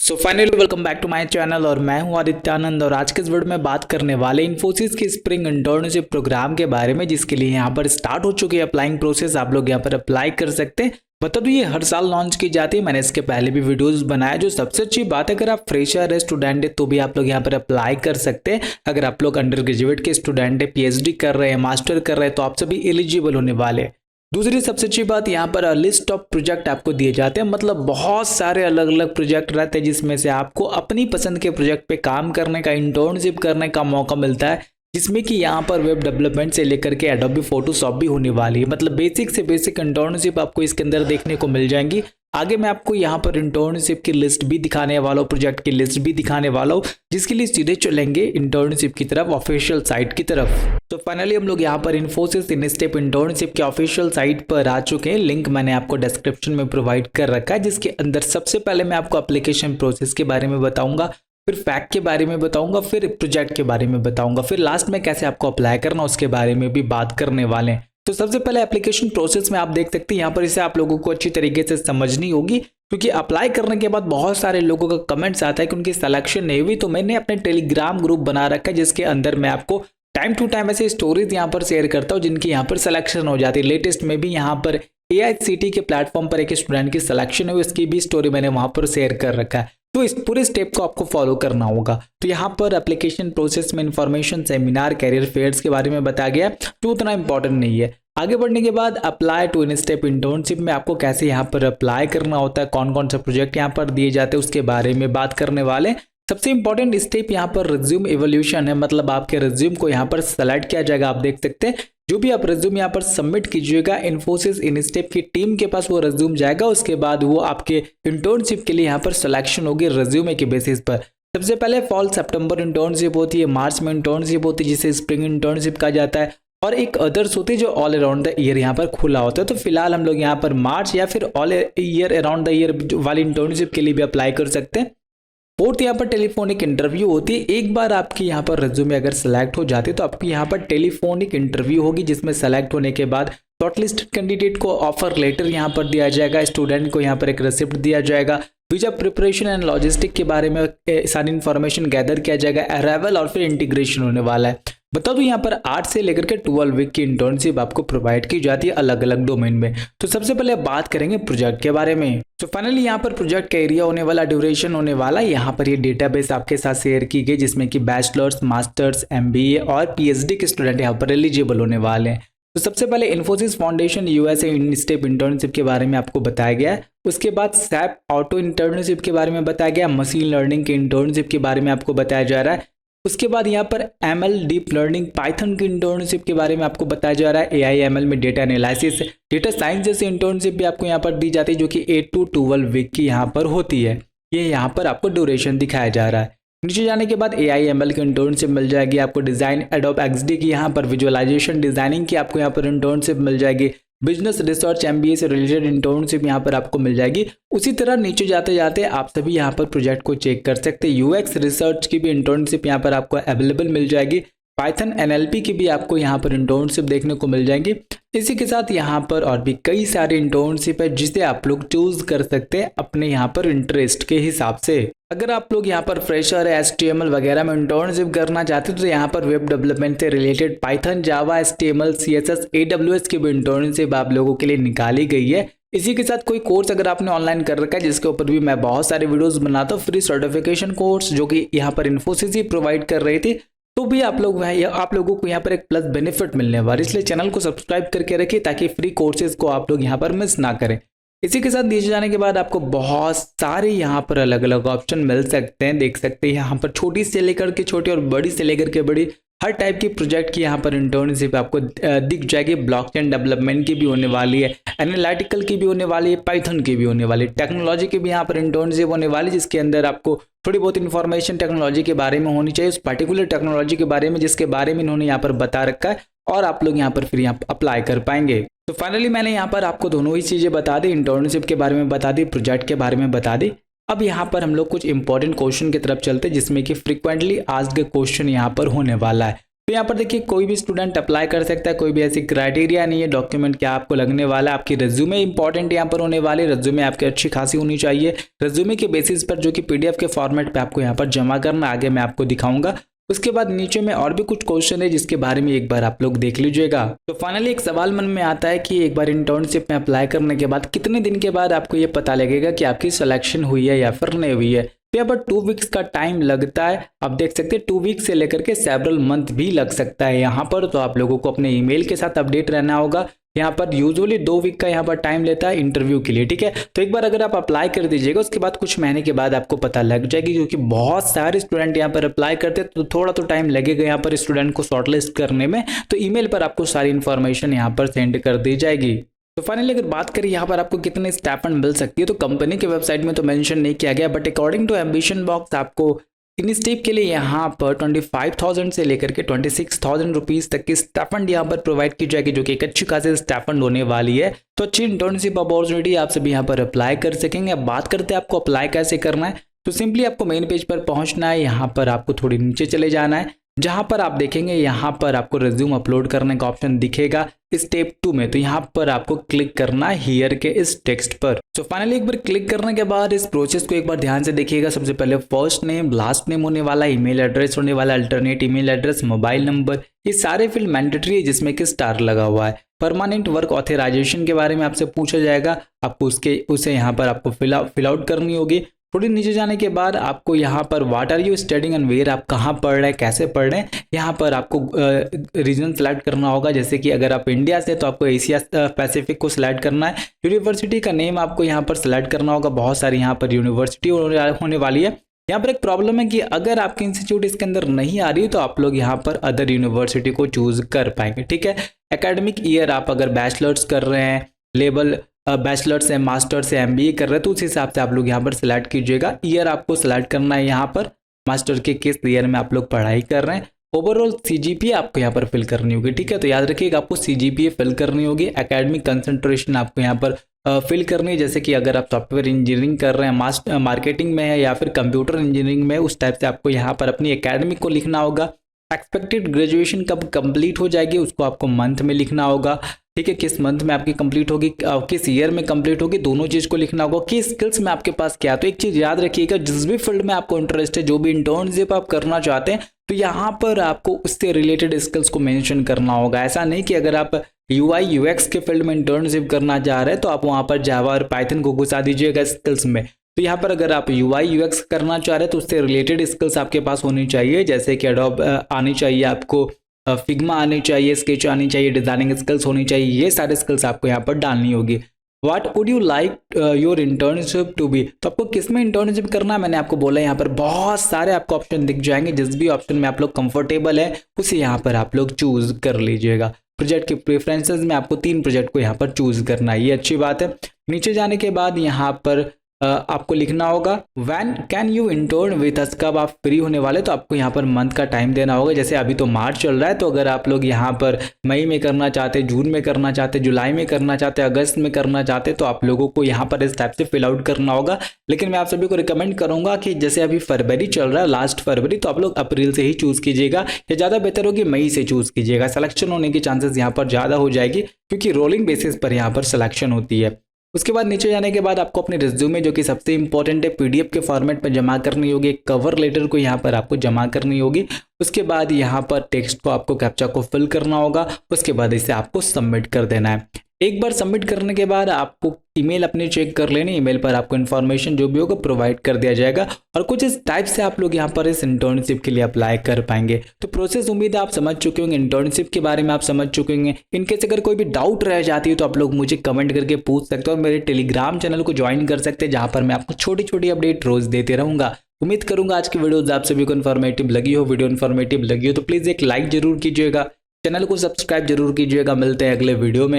So finally welcome back to my channel और मैं हूं आदित्यानंद। और आज के इस वीडियो में बात करने वाले इन्फोसिस के स्प्रिंग इंटर्नशिप प्रोग्राम के बारे में, जिसके लिए यहां पर स्टार्ट हो चुकी है अप्लाइंग प्रोसेस। आप लोग यहां पर अप्लाई कर सकते हैं। बता दूं, ये हर साल लॉन्च की जाती है। मैंने इसके पहले भी वीडियोस बनाया। जो सबसे अच्छी बात है, अगर आप फ्रेशर है, स्टूडेंट है, तो भी आप लोग यहाँ पर अप्लाई कर सकते हैं। अगर आप लोग अंडर ग्रेजुएट के स्टूडेंट है, पीएचडी कर रहे हैं, मास्टर कर रहे हैं, तो आप सभी एलिजिबल होने वाले हैं। दूसरी सबसे अच्छी बात, यहाँ पर लिस्ट ऑफ प्रोजेक्ट आपको दिए जाते हैं। मतलब बहुत सारे अलग अलग प्रोजेक्ट रहते हैं, जिसमें से आपको अपनी पसंद के प्रोजेक्ट पे काम करने का, इंटर्नशिप करने का मौका मिलता है। जिसमें कि यहाँ पर वेब डेवलपमेंट से लेकर के एडोबी फोटोशॉप भी होने वाली है। मतलब बेसिक से बेसिक इंटर्नशिप आपको इसके अंदर देखने को मिल जाएंगी। आगे मैं आपको यहाँ पर इंटर्नशिप की लिस्ट भी दिखाने वाला हूँ, प्रोजेक्ट की लिस्ट भी दिखाने वाला हूँ, जिसके लिए सीधे चलेंगे इंटर्नशिप की तरफ, ऑफिशियल साइट की तरफ। तो फाइनली हम लोग यहाँ पर इन्फोसिस इनस्टेप इंटर्नशिप के ऑफिशियल साइट पर आ चुके हैं। लिंक मैंने आपको डिस्क्रिप्शन में प्रोवाइड कर रखा है, जिसके अंदर सबसे पहले मैं आपको एप्लीकेशन प्रोसेस के बारे में बताऊंगा, फिर फैक्ट के बारे में बताऊंगा, फिर प्रोजेक्ट के बारे में बताऊंगा, फिर लास्ट में कैसे आपको अप्लाई करना उसके बारे में भी बात करने वाले हैं। तो सबसे पहले एप्लीकेशन प्रोसेस में आप देख सकते हैं यहाँ पर, इसे आप लोगों को अच्छी तरीके से समझनी होगी, क्योंकि अप्लाई करने के बाद बहुत सारे लोगों का कमेंट्स आता है कि उनकी सिलेक्शन नहीं हुई। तो मैंने अपने टेलीग्राम ग्रुप बना रखा है, जिसके अंदर मैं आपको टाइम टू टाइम ऐसे स्टोरीज यहाँ पर शेयर करता हूँ, जिनकी यहाँ पर सिलेक्शन हो जाती है। लेटेस्ट में भी यहाँ पर AICTE के प्लेटफॉर्म पर एक स्टूडेंट की सिलेक्शन हुई, उसकी भी स्टोरी मैंने वहां पर शेयर कर रखा है। तो इस पूरे स्टेप को आपको फॉलो करना होगा। तो यहाँ पर एप्लीकेशन प्रोसेस में इंफॉर्मेशन, सेमिनार, कैरियर फेयर्स के बारे में बताया गया, जो उतना इंपॉर्टेंट नहीं है। आगे बढ़ने के बाद अप्लाई टू इनस्टेप इंटर्नशिप में आपको कैसे यहाँ पर अप्लाई करना होता है, कौन कौन सा प्रोजेक्ट यहाँ पर दिए जाते हैं, उसके बारे में बात करने वाले। सबसे इंपॉर्टेंट स्टेप यहाँ पर रिज्यूम इवोल्यूशन है। मतलब आपके रिज्यूम को यहाँ पर सेलेक्ट किया जाएगा। आप देख सकते हैं, जो भी आप रिज्यूम यहाँ पर सबमिट कीजिएगा, इन्फोसिस इनस्टेप की टीम के पास वो रिज्यूम जाएगा। उसके बाद वो आपके इंटर्नशिप के लिए यहाँ पर सिलेक्शन होगी रिज्यूमे के बेसिस पर। सबसे पहले फॉल सितंबर इंटर्नशिप होती है, मार्च में इंटर्नशिप होती है जिसे स्प्रिंग इंटर्नशिप कहा जाता है, और एक अदर्स होती है जो ऑल अराउंड द ईयर यहाँ पर खुला होता है। तो फिलहाल हम लोग यहाँ पर मार्च या फिर all year around the year वाली इंटर्नशिप के लिए भी अप्लाई कर सकते हैं। फोर्थ यहाँ पर टेलीफोनिक इंटरव्यू होती है। एक बार आपकी यहाँ पर रिज्यूमे अगर सेलेक्ट हो जाती है, तो आपकी यहाँ पर टेलीफोनिक इंटरव्यू होगी, जिसमें सेलेक्ट होने के बाद शॉर्टलिस्टेड कैंडिडेट को ऑफर लेटर यहाँ पर दिया जाएगा, स्टूडेंट को यहाँ पर एक रिसिप्ट दिया जाएगा, वीजा प्रिपरेशन एंड लॉजिस्टिक के बारे में सारी इन्फॉर्मेशन गैदर किया जाएगा, अराइवल और फिर इंटीग्रेशन होने वाला है। बता दूं, यहाँ पर 8 से लेकर के 12 वीक की इंटर्नशिप आपको प्रोवाइड की जाती है अलग अलग डोमेन में। तो सबसे पहले बात करेंगे प्रोजेक्ट के बारे में। तो फाइनली यहाँ पर प्रोजेक्ट का एरिया होने वाला, ड्यूरेशन होने वाला, यहाँ पर ये डेटाबेस आपके साथ शेयर की गई, जिसमें कि बैचलर्स, मास्टर्स, MBA और PhD के स्टूडेंट यहाँ पर एलिजिबल होने वाले हैं। तो सबसे पहले इन्फोसिस फाउंडेशन USA इनस्टेप इंटर्नशिप के बारे में आपको बताया गया है। उसके बाद SAP ऑटो इंटर्नशिप के बारे में बताया गया, मशीन लर्निंग के इंटर्नशिप के बारे में आपको बताया जा रहा है। उसके बाद यहाँ पर ML डीप लर्निंग, पाइथन की इंटर्नशिप के बारे में आपको बताया जा रहा है। AI/ML में डेटा एनालिसिस, डेटा साइंस जैसी इंटर्नशिप भी आपको यहाँ पर दी जाती है, जो कि 8 to 12 वीक की यहाँ पर होती है। ये यहाँ पर आपको ड्यूरेशन दिखाया जा रहा है। नीचे जाने के बाद AI/ML की इंटर्नशिप मिल जाएगी आपको। डिजाइन एडोब XD की यहाँ पर विजुअलाइजेशन डिजाइनिंग की आपको यहाँ पर इंटर्नशिप मिल जाएगी। बिजनेस रिसर्च MBA से रिलेटेड इंटर्नशिप यहाँ पर आपको मिल जाएगी। उसी तरह नीचे जाते जाते आप सभी यहाँ पर प्रोजेक्ट को चेक कर सकते हैं। UX रिसर्च की भी इंटर्नशिप यहाँ पर आपको अवेलेबल मिल जाएगी। पाइथन NLP की भी आपको यहाँ पर इंटर्नशिप देखने को मिल जाएंगी। इसी के साथ यहाँ पर और भी कई सारे इंटर्नशिप है, जिसे आप लोग चूज कर सकते हैं अपने यहाँ पर इंटरेस्ट के हिसाब से। अगर आप लोग यहाँ पर फ्रेशर है, HTML वगैरह में इंटर्नशिप करना चाहते हैं, तो यहाँ पर वेब डेवलपमेंट से रिलेटेड पाइथन, जावा, HTML, CSS, AWS की भी इंटर्नशिप आप लोगों के लिए निकाली गई है। इसी के साथ कोई कोर्स अगर आपने ऑनलाइन कर रखा है, जिसके ऊपर भी मैं बहुत सारे वीडियोस बनाता हूँ, फ्री सर्टिफिकेशन कोर्स जो कि यहाँ पर इन्फोसिस ही प्रोवाइड कर रही थी, तो भी आप लोगों को यहाँ पर एक प्लस बेनिफिट मिलने वाला। इसलिए चैनल को सब्सक्राइब करके रखिए, ताकि फ्री कोर्सेज को आप लोग यहाँ पर मिस ना करें। इसी के साथ नीचे जाने के बाद आपको बहुत सारे यहाँ पर अलग अलग ऑप्शन मिल सकते हैं। देख सकते हैं यहाँ पर छोटी से लेकर के छोटी और बड़ी से लेकर के बड़ी हर टाइप की प्रोजेक्ट की यहाँ पर इंटर्नशिप आपको दिख जाएगी। ब्लॉकचेन डेवलपमेंट की भी होने वाली है, एनालिटिकल की भी होने वाली है, पाइथन की भी होने वाली है, टेक्नोलॉजी की भी यहाँ पर इंटर्नशिप होने वाली है, जिसके अंदर आपको थोड़ी बहुत इन्फॉर्मेशन टेक्नोलॉजी के बारे में होनी चाहिए, उस पर्टिकुलर टेक्नोलॉजी के बारे में जिसके बारे में इन्होंने यहाँ पर बता रखा है, और आप लोग यहाँ पर फिर यहाँ अप्लाई कर पाएंगे। तो फाइनली मैंने यहाँ पर आपको दोनों ही चीजें बता दी, इंटर्नशिप के बारे में बता दी, प्रोजेक्ट के बारे में बता दी। अब यहाँ पर हम लोग कुछ इंपॉर्टेंट क्वेश्चन की तरफ चलते हैं, जिसमें कि फ्रीक्वेंटली आस्क्ड क्वेश्चन यहाँ पर होने वाला है। तो यहाँ पर देखिए कोई भी स्टूडेंट अप्लाई कर सकता है, कोई भी ऐसी क्राइटेरिया नहीं है। डॉक्यूमेंट क्या आपको लगने वाला है, आपकी रेज्यूमे इंपॉर्टेंट यहाँ पर होने वाली है। रेज्यूमे आपकी अच्छी खासी होनी चाहिए। रेज्यूमे के बेसिस पर जो कि पीडीएफ के फॉर्मेट पे आपको यहाँ पर जमा करना, आगे मैं आपको दिखाऊंगा। उसके बाद नीचे में और भी कुछ क्वेश्चन है जिसके बारे में एक बार आप लोग देख लीजिएगा। तो फाइनली एक सवाल मन में आता है कि एक बार इंटर्नशिप में अप्लाई करने के बाद कितने दिन के बाद आपको ये पता लगेगा कि आपकी सिलेक्शन हुई है या फिर नहीं हुई है। तो यहाँ पर 2 वीक्स का टाइम लगता है। आप देख सकते हैं 2 वीक्स से लेकर के सेवरल मंथ भी लग सकता है यहाँ पर। तो आप लोगों को अपने ईमेल के साथ अपडेट रहना होगा। यहाँ पर यूजुअली 2 वीक का यहाँ पर टाइम लेता है इंटरव्यू के लिए, ठीक है। तो एक बार अगर आप अप्लाई कर दीजिएगा, उसके बाद कुछ महीने के बाद आपको पता लग जाएगी, क्योंकि बहुत सारे स्टूडेंट यहाँ पर अप्लाई करते हैं तो थोड़ा तो टाइम लगेगा यहाँ पर स्टूडेंट को शॉर्टलिस्ट करने में। तो ईमेल पर आपको सारी इन्फॉर्मेशन यहाँ पर सेंड कर दी जाएगी। तो फाइनली अगर बात करें यहाँ पर आपको कितने स्टाइपेंड मिल सकती है, तो कंपनी के वेबसाइट में तो मेंशन नहीं किया गया, but according to AmbitionBox आपको इन स्टेप के लिए यहाँ पर 25,000 से लेकर के 26,000 रुपीज तक की स्टाइपेंड यहाँ पर प्रोवाइड की जाएगी, जो कि एक अच्छी खासी स्टाइपेंड होने वाली है। तो अच्छी इंटर्नशिप अपॉर्चुनिटी आप सभी यहाँ पर अप्लाई कर सकेंगे। अब बात करते हैं आपको अप्लाई कैसे करना है। तो सिंपली आपको मेन पेज पर पहुंचना है। यहाँ पर आपको थोड़ी नीचे चले जाना है, जहां पर आप देखेंगे यहाँ पर आपको रिज्यूम अपलोड करने का ऑप्शन दिखेगा स्टेप 2 में। तो यहाँ पर आपको क्लिक करना है हियर के इस टेक्स्ट पर। तो फाइनली एक बार क्लिक करने के बाद इस प्रोसेस को एक बार ध्यान से देखिएगा। सबसे पहले फर्स्ट नेम, लास्ट नेम होने वाला, ईमेल एड्रेस होने वाला, alternate email address, mobile number, ये सारे फील्ड मैंडेटरी है जिसमें कि स्टार लगा हुआ है। परमानेंट वर्क ऑथराइजेशन के बारे में आपसे पूछा जाएगा, आपको उसे यहाँ पर आपको फिल आउट करनी होगी। थोड़ी नीचे जाने के बाद आपको यहाँ पर what are you studying and where, आप कहाँ पढ़ रहे हैं, कैसे पढ़ रहे हैं, यहाँ पर आपको रीजन सेलेक्ट करना होगा। जैसे कि अगर आप इंडिया से तो आपको एशिया पैसिफिक को सिलेक्ट करना है। यूनिवर्सिटी का नेम आपको यहाँ पर सिलेक्ट करना होगा। बहुत सारी यहाँ पर यूनिवर्सिटी होने वाली है। यहाँ पर एक प्रॉब्लम है कि अगर आपकी इंस्टीट्यूट इसके अंदर नहीं आ रही तो आप लोग यहाँ पर अदर यूनिवर्सिटी को चूज कर पाएंगे, ठीक है। एकेडमिक ईयर आप अगर बैचलर्स कर रहे हैं, लेवल बैचलर्स है, मास्टर्स है, एमबीए कर रहे हैं, तो उस हिसाब से आप लोग यहाँ पर सिलेक्ट कीजिएगा। ईयर आपको सिलेक्ट करना है यहाँ पर, मास्टर के किस ईयर में आप लोग पढ़ाई कर रहे हैं। ओवरऑल सीजीपीए आपको यहाँ पर फिल करनी होगी, ठीक है। तो याद रखिएगा आपको सीजीपीए फिल करनी होगी। एकेडमिक कंसंट्रेशन आपको यहाँ पर फिल करनी है। जैसे कि अगर आप सॉफ्टवेयर इंजीनियरिंग कर रहे हैं, मार्केटिंग में है या फिर कंप्यूटर इंजीनियरिंग में, उस टाइप से आपको यहाँ पर अपनी एकेडमिक को लिखना होगा। एक्सपेक्टेड ग्रेजुएशन कब कंप्लीट हो जाएगी उसको आपको मंथ में लिखना होगा, ठीक है। किस मंथ में आपकी कंप्लीट होगी, किस ईयर में कंप्लीट होगी, दोनों चीज को लिखना होगा। कि स्किल्स में आपके पास क्या। तो एक चीज याद रखिएगा, जिस भी फील्ड में आपको इंटरेस्ट है, जो भी इंटर्नशिप आप करना चाहते हैं, तो यहाँ पर आपको उससे रिलेटेड स्किल्स को मेंशन करना होगा। ऐसा नहीं कि अगर आप UI UX के फील्ड में इंटर्नशिप करना चाह रहे हैं तो आप वहाँ पर जावा और पाइथन को घुसा दीजिएगा स्किल्स में। तो यहाँ पर अगर आप UI UX करना चाह रहे हैं तो उससे रिलेटेड स्किल्स आपके पास होनी चाहिए। जैसे कि एडोब आनी चाहिए आपको, फिग्मा आनी चाहिए, स्केच आनी चाहिए, डिजाइनिंग स्किल्स होनी चाहिए। ये सारे स्किल्स आपको यहाँ पर डालनी होगी। What would you like your internship to be, तो आपको किस में इंटर्नशिप करना है मैंने आपको बोला। यहाँ पर बहुत सारे आपको ऑप्शन दिख जाएंगे, जिस भी ऑप्शन में आप लोग कंफर्टेबल है उसे यहाँ पर आप लोग चूज कर लीजिएगा। प्रोजेक्ट के प्रेफरेंसेस में आपको 3 प्रोजेक्ट को यहाँ पर चूज करना है, ये अच्छी बात है। नीचे जाने के बाद यहाँ पर आपको लिखना होगा when can you intern with us, कब आप फ्री होने वाले। तो आपको यहाँ पर मंथ का टाइम देना होगा। जैसे अभी तो मार्च चल रहा है, तो अगर आप लोग यहाँ पर मई में करना चाहते, जून में करना चाहते, जुलाई में करना चाहते, अगस्त में करना चाहते, तो आप लोगों को यहाँ पर इस टाइप से फिल आउट करना होगा। लेकिन मैं आप सभी को रिकमेंड करूंगा कि जैसे अभी फरवरी चल रहा है, लास्ट फरवरी, तो आप लोग अप्रैल से ही चूज कीजिएगा, या ज़्यादा बेहतर होगी मई से चूज कीजिएगा। सिलेक्शन होने की चांसेस यहाँ पर ज़्यादा हो जाएगी, क्योंकि रोलिंग बेसिस पर यहाँ पर सिलेक्शन होती है। उसके बाद नीचे जाने के बाद आपको अपने रिज्यूमे, जो कि सबसे इंपॉर्टेंट है, पीडीएफ के फॉर्मेट में जमा करनी होगी। एक कवर लेटर को यहाँ पर आपको जमा करनी होगी। उसके बाद यहाँ पर टेक्स्ट को आपको कैप्चा को फिल करना होगा। उसके बाद इसे आपको सबमिट कर देना है। एक बार सबमिट करने के बाद आपको ईमेल अपने चेक कर लेनी। ईमेल पर आपको इन्फॉर्मेशन जो भी होगा प्रोवाइड कर दिया जाएगा, और कुछ इस टाइप से आप लोग यहाँ पर इस इंटर्नशिप के लिए अप्लाई कर पाएंगे। तो प्रोसेस उम्मीद है आप समझ चुके होंगे, इंटर्नशिप के बारे में आप समझ चुके होंगे। इनकेस अगर कोई भी डाउट रह जाती है तो आप लोग मुझे कमेंट करके पूछ सकते हो, और मेरे टेलीग्राम चैनल को ज्वाइन कर सकते हैं, जहाँ पर मैं आपको छोटी छोटी अपडेट रोज देते रहूंगा। उम्मीद करूंगा आज की वीडियो आप सभी को इन्फॉर्मेटिव लगी हो। वीडियो इन्फॉर्मेटिव लगी हो तो प्लीज एक लाइक जरूर कीजिएगा, चैनल को सब्सक्राइब जरूर कीजिएगा। मिलते हैं अगले वीडियो में।